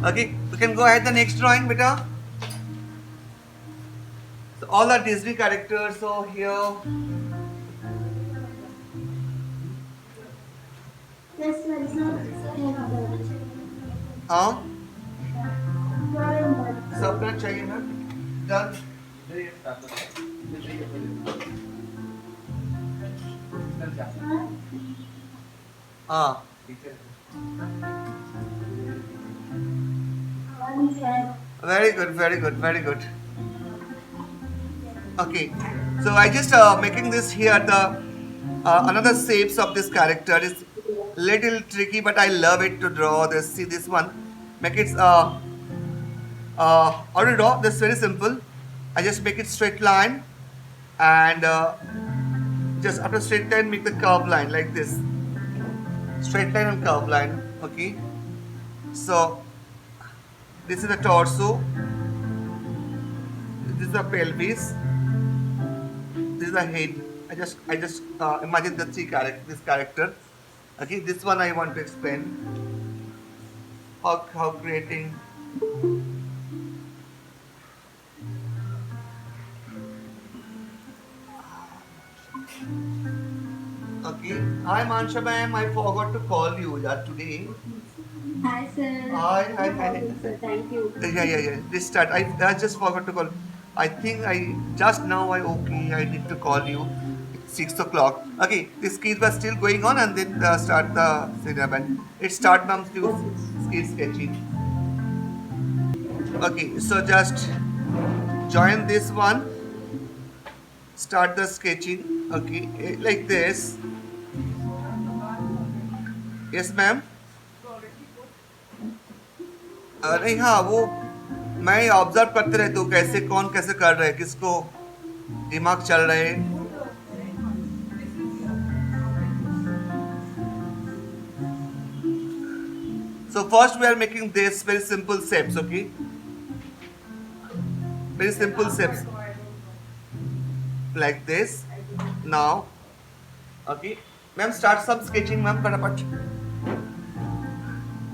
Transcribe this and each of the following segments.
Okay, we can go ahead the next drawing, beta. So all are Disney characters. So here, हाँ सब pen चाहिए ma'am done हाँ very good, very good, very good. Okay, so I just making this here the another shapes of this character is little tricky, but I love it to draw this. See this one, make it how to draw this very simple. I just make it straight line and just after straight line make the curve line like this, straight line and curve line. Okay, so this is the torso, this is the pelvis, this is the head. I just imagine the three character this character. Okay, this one I want to explain how creating. Okay, hi Mansha ma'am, I forgot to call you today. Hi, sir. Hi, No hi. problem, sir. Thank you. Yeah. This start. I just forgot to call. I think I just now I need to call you. It's 6 o'clock. Okay, this skits was still going on and then start the cinema. It start from Okay. skit sketching. Okay, so just join this one. Start the sketching. Okay, like this. Yes, ma'am. नहीं हाँ वो मैं observe करते रहता हूँ कैसे कौन कैसे कर रहे हैं किसको दिमाग चल रहे हैं so first we are making this very simple shapes okay very simple shapes like this now okay ma'am start some sketching ma'am fatapat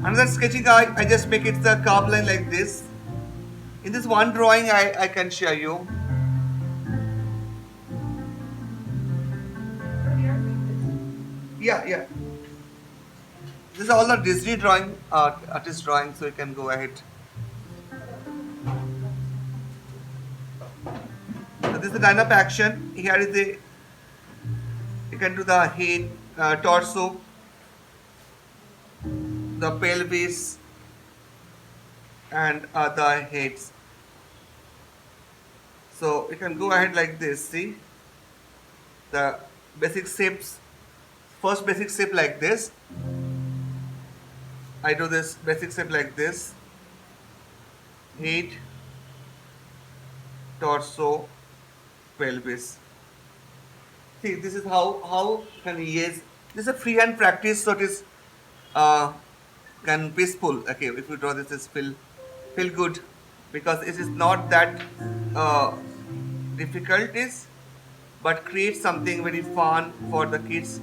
another sketching I just make it the curve line like this in this one drawing I can show you yeah this is all the Disney drawing artist drawing so you can go ahead so this is the line-up action here is the you can do the head torso the pelvis and the heads so you can go ahead like this see the basic shapes first basic shape like this I do this basic shape like this head torso pelvis see this is how can yes this is a freehand practice so it is uh, can peaceful okay if you draw this is feel good because it is not that difficult is but create something very fun for the kids